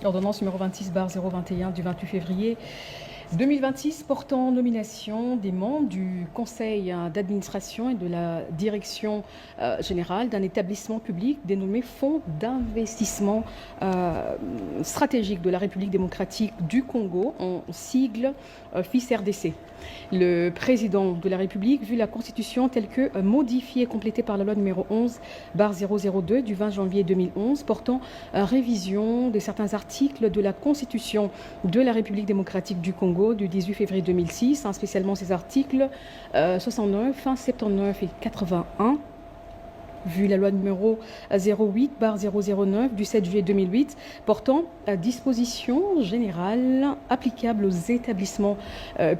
Ordonnance numéro 26/021 du 28 février 2026 portant nomination des membres du conseil d'administration et de la direction générale d'un établissement public dénommé Fonds d'investissement stratégique de la République démocratique du Congo, en sigle FIS-RDC. Le président de la République, vu la Constitution telle que modifiée et complétée par la loi numéro 11/002 du 20 janvier 2011 portant révision de certains articles de la Constitution de la République démocratique du Congo du 18 février 2006, spécialement ces articles 69, 79 et 81. Vu la loi numéro 08/009 du 7 juillet 2008 portant dispositions générales applicables aux établissements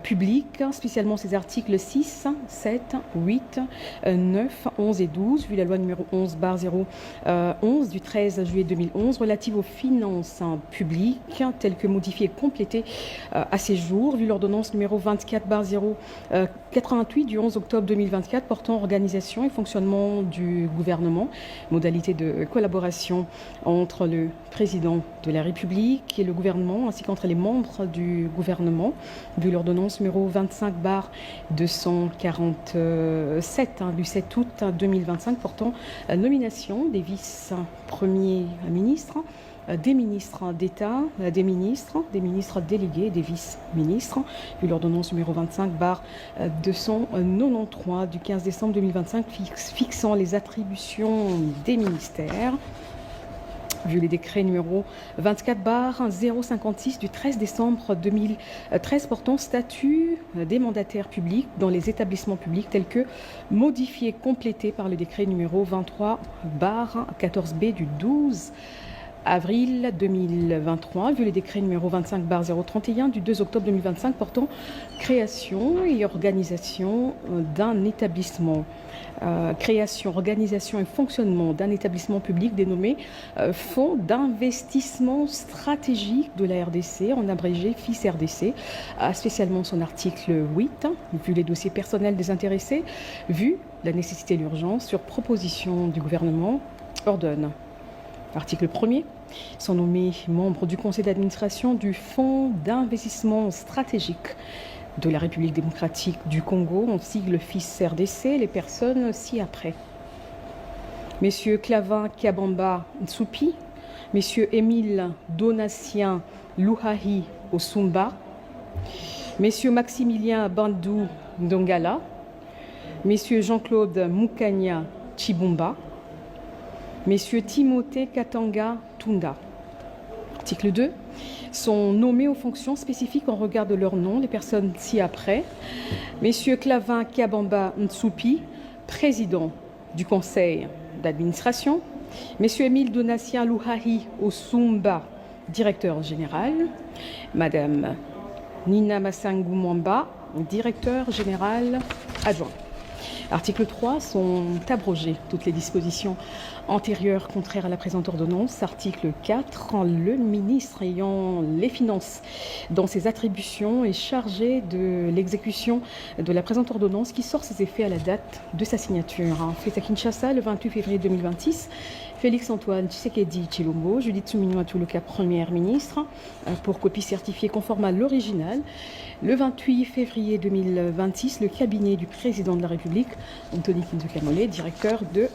publics, spécialement ces articles 6, 7, 8, 9, 11 et 12, vu la loi numéro 11/011 du 13 juillet 2011 relative aux finances publiques, telles que modifiées et complétées à ces jours, vu l'ordonnance numéro 24/088 du 11 octobre 2024 portant organisation et fonctionnement du gouvernement, modalité de collaboration entre le président de la République et le gouvernement, ainsi qu'entre les membres du gouvernement, vu l'ordonnance numéro 25/247 du 7 août 2025 portant nomination des vice-premiers ministres, des ministres d'État, des ministres délégués, des vice-ministres, vu l'ordonnance numéro 25/293 du 15 décembre 2025 fixant les attributions des ministères, vu les décrets numéro 24/056 du 13 décembre 2013 portant statut des mandataires publics dans les établissements publics tels que modifiés et complétés par le décret numéro 23/14B du 12 avril 2023, vu les décrets numéro 25/031 du 2 octobre 2025 portant création et organisation d'un établissement. Création, organisation et fonctionnement d'un établissement public dénommé Fonds d'investissement stratégique de la RDC, en abrégé FIS-RDC, spécialement son article 8, vu les dossiers personnels des intéressés, vu la nécessité et l'urgence, sur proposition du gouvernement, ordonne. Article 1er, sont nommés membres du conseil d'administration du Fonds d'investissement stratégique de la République démocratique du Congo, en sigle FIS-RDC, les personnes ci-après. Messieurs Clavin Kabamba Nsoupi, Messieurs Émile Donatien Louhahi Osumba, Messieurs Maximilien Bandou Ndongala, Messieurs Jean-Claude Moukania Chibumba, Messieurs Timothée Katanga Tunda. Article 2. Sont nommés aux fonctions spécifiques en regard de leur nom les personnes ci-après. Messieurs Clavin Kabamba Nsoupi, président du conseil d'administration. Messieurs Émile Donatien Louhahi Osumba, directeur général. Madame Nina Massangou Mwamba, directeur général adjoint. Article 3, sont abrogées toutes les dispositions antérieures contraires à la présente ordonnance. Article 4, le ministre ayant les finances dans ses attributions est chargé de l'exécution de la présente ordonnance qui sort ses effets à la date de sa signature. Fait à Kinshasa le 28 février 2026. Félix-Antoine Tshisekedi Tshilombo, Judith Suminwa Tuluka, Première ministre, pour copie certifiée conforme à l'original. Le 28 février 2026, le cabinet du président de la République, Anthony Kinzo-Kamole, directeur de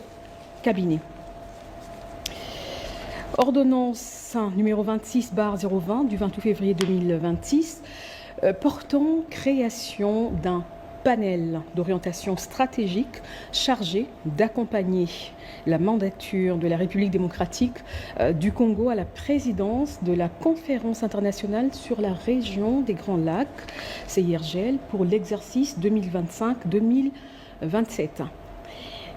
cabinet. Ordonnance numéro 26/020 du 28 février 2026 portant création d'un panel d'orientation stratégique chargé d'accompagner la mandature de la République démocratique du Congo à la présidence de la conférence internationale sur la région des Grands Lacs, CIRGL, pour l'exercice 2025-2027.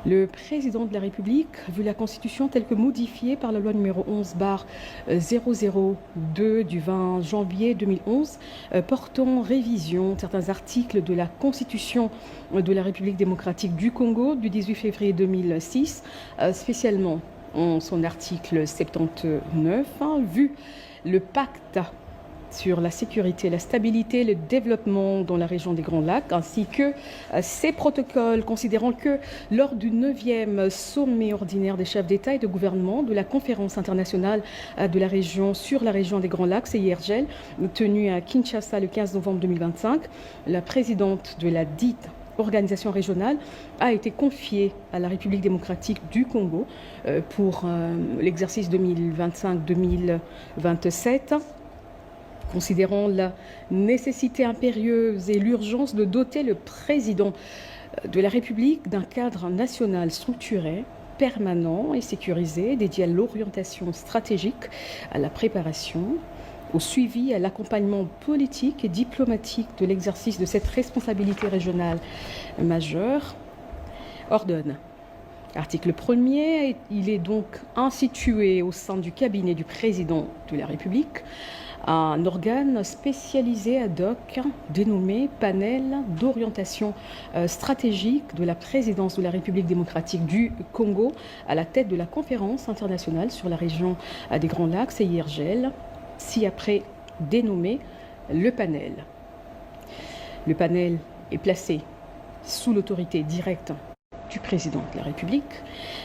Le président de la République, vu la Constitution telle que modifiée par la loi numéro 11/002 du 20 janvier 2011, portant révision de certains articles de la Constitution de la République démocratique du Congo du 18 février 2006, spécialement en son article 79, vu le pacte sur la sécurité, la stabilité, le développement dans la région des Grands Lacs, ainsi que ces protocoles, considérant que lors du 9e sommet ordinaire des chefs d'État et de gouvernement de la conférence internationale de la région sur la région des Grands Lacs, CIRGL, tenue à Kinshasa le 15 novembre 2025, la présidente de la dite organisation régionale a été confiée à la République démocratique du Congo pour l'exercice 2025-2027, considérant la nécessité impérieuse et l'urgence de doter le président de la République d'un cadre national structuré, permanent et sécurisé, dédié à l'orientation stratégique, à la préparation, au suivi, à l'accompagnement politique et diplomatique de l'exercice de cette responsabilité régionale majeure, ordonne. Article 1er, il est donc institué au sein du cabinet du président de la République un organe spécialisé ad hoc dénommé panel d'orientation stratégique de la présidence de la République démocratique du Congo à la tête de la conférence internationale sur la région des Grands Lacs, CIRGL, ci-après dénommé le panel. Le panel est placé sous l'autorité directe du président de la République.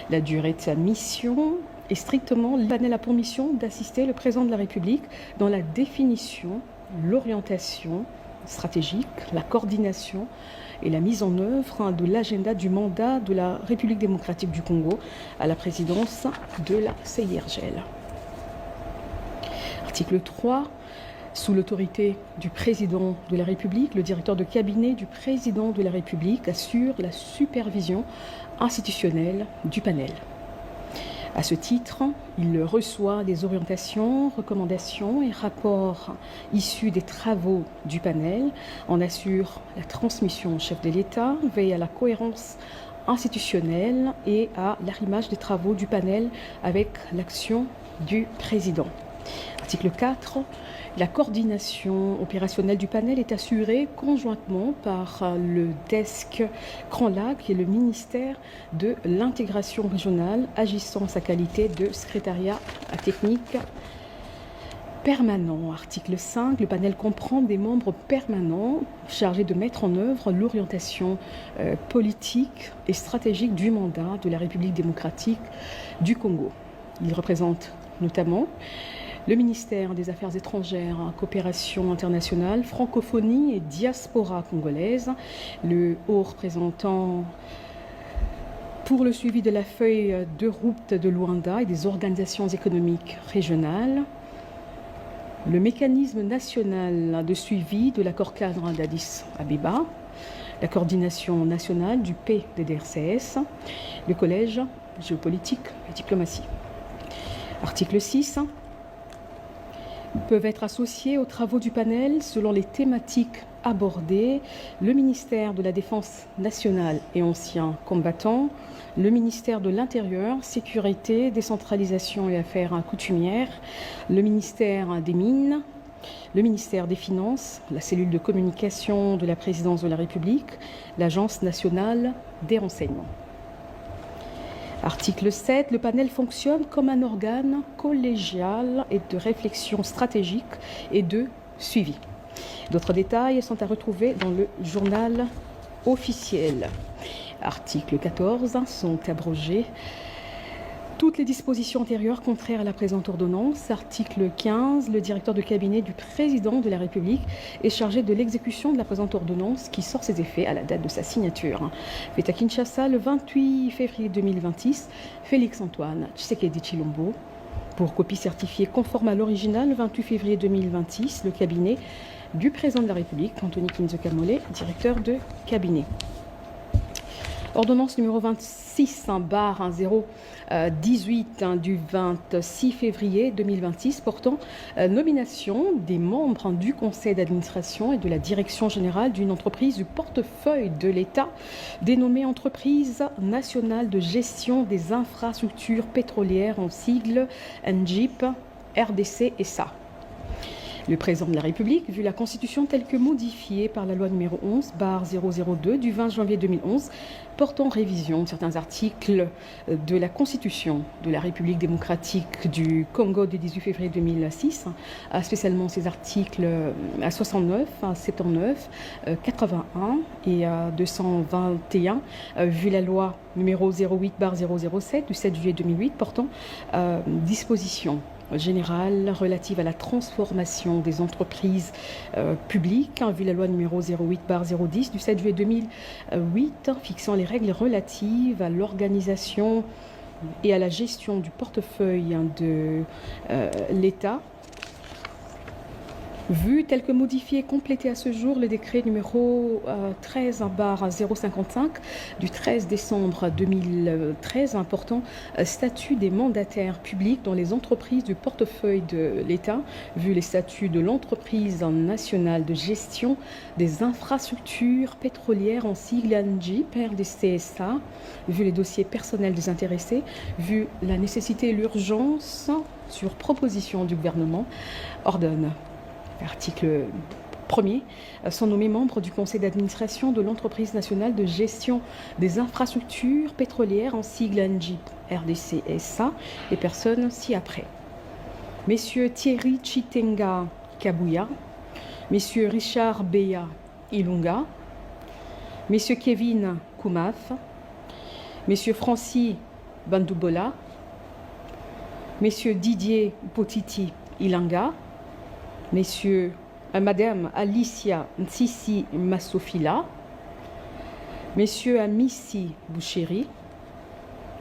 La durée de sa mission est strictement, le panel a pour mission d'assister le président de la République dans la définition, l'orientation stratégique, la coordination et la mise en œuvre de l'agenda du mandat de la République démocratique du Congo à la présidence de la CIRGL. Article 3. Sous l'autorité du président de la République, le directeur de cabinet du président de la République assure la supervision institutionnelle du panel. À ce titre, il reçoit des orientations, recommandations et rapports issus des travaux du panel, en assure la transmission au chef de l'État, veille à la cohérence institutionnelle et à l'arrimage des travaux du panel avec l'action du président. Article 4. La coordination opérationnelle du panel est assurée conjointement par le desk Grand Lac et le ministère de l'intégration régionale, agissant en sa qualité de secrétariat technique permanent. Article 5. Le panel comprend des membres permanents chargés de mettre en œuvre l'orientation politique et stratégique du mandat de la République démocratique du Congo. Il représente notamment le ministère des Affaires étrangères, coopération internationale, francophonie et diaspora congolaise, le haut représentant pour le suivi de la feuille de route de Luanda et des organisations économiques régionales, le mécanisme national de suivi de l'accord cadre d'Addis Abeba, la coordination nationale du PDDRCS, le collège géopolitique et diplomatie. Article 6. Peuvent être associés aux travaux du panel selon les thématiques abordées le ministère de la Défense nationale et anciens combattants, le ministère de l'Intérieur, Sécurité, Décentralisation et Affaires coutumières, le ministère des Mines, le ministère des Finances, la cellule de communication de la présidence de la République, l'Agence nationale des renseignements. Article 7. Le panel fonctionne comme un organe collégial et de réflexion stratégique et de suivi. D'autres détails sont à retrouver dans le journal officiel. Article 14. Sont abrogées toutes les dispositions antérieures contraires à la présente ordonnance. Article 15. Le directeur de cabinet du président de la République est chargé de l'exécution de la présente ordonnance qui sort ses effets à la date de sa signature. Fait à Kinshasa le 28 février 2026, Félix Antoine Tshisekedi Tshilombo. Pour copie certifiée conforme à l'original, le 28 février 2026, le cabinet du président de la République, Anthony Kinzo Kamole, directeur de cabinet. Ordonnance numéro 26/018 du 26 février 2026 portant nomination des membres du conseil d'administration et de la direction générale d'une entreprise du portefeuille de l'État dénommée Entreprise nationale de gestion des infrastructures pétrolières en sigle NGIP RDC SA. Le président de la République, vu la Constitution telle que modifiée par la loi numéro 11/002 du 20 janvier 2011, portant révision de certains articles de la Constitution de la République démocratique du Congo du 18 février 2006, spécialement ces articles à 69, à 79, 81 et à 221, vu la loi numéro 08/007 du 7 juillet 2008 portant dispositions générale relative à la transformation des entreprises publiques, vu la loi numéro 08/010 du 7 juillet 2008, fixant les règles relatives à l'organisation et à la gestion du portefeuille de l'État. Vu tel que modifié et complété à ce jour le décret numéro 13/055 du 13 décembre 2013 portant statut des mandataires publics dans les entreprises du portefeuille de l'État, vu les statuts de l'entreprise nationale de gestion des infrastructures pétrolières en sigle ANGIP, RDCSA, vu les dossiers personnels des intéressés, vu la nécessité et l'urgence sur proposition du gouvernement, ordonne. Article 1er, sont nommés membres du conseil d'administration de l'entreprise nationale de gestion des infrastructures pétrolières en sigle ANGIP RDCSA, les personnes ci-après. Messieurs Thierry Chitenga Kabuya, Messieurs Richard Beya Ilunga, Messieurs Kevin Koumaf, Messieurs Francis Bandubola, Messieurs Didier Potiti Ilanga, Madame Alicia Nsisi Massofila, Messieurs Amissi Bouchéri,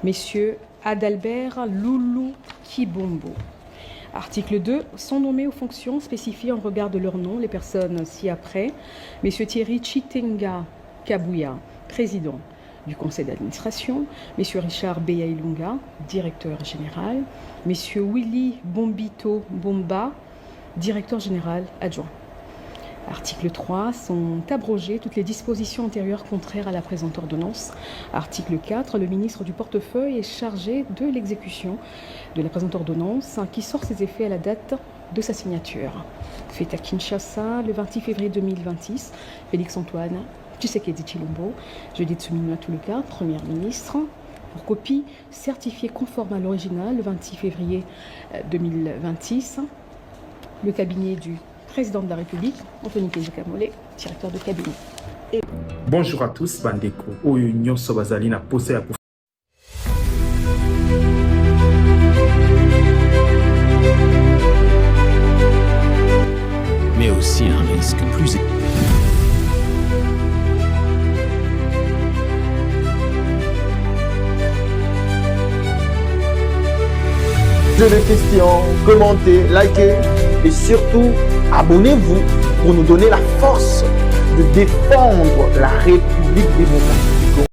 Messieurs Adalbert Loulou Kibombo. Article 2. Sont nommés aux fonctions spécifiées en regard de leur nom les personnes ci-après. Messieurs Thierry Chitenga Kabuya, président du conseil d'administration, Messieurs Richard Beya Ilunga, directeur général, Messieurs Willy Bombito Bomba, directeur général adjoint. Article 3. Sont abrogées toutes les dispositions antérieures contraires à la présente ordonnance. Article 4. Le ministre du portefeuille est chargé de l'exécution de la présente ordonnance qui sort ses effets à la date de sa signature. Fait à Kinshasa le 26 février 2026. Félix-Antoine Tshisekedi Tshilombo, Judith Suminwa Tuluka, Premier ministre. Pour copie certifiée conforme à l'original le 26 février 2026. Le cabinet du président de la République, Anthony Kamole, directeur de cabinet. Bonjour à tous, Bandeko. Oyo nyonso bazali na pose ya mais aussi un risque plus élevé. Posez des questions, commentez, likez et surtout abonnez-vous pour nous donner la force de défendre la République démocratique.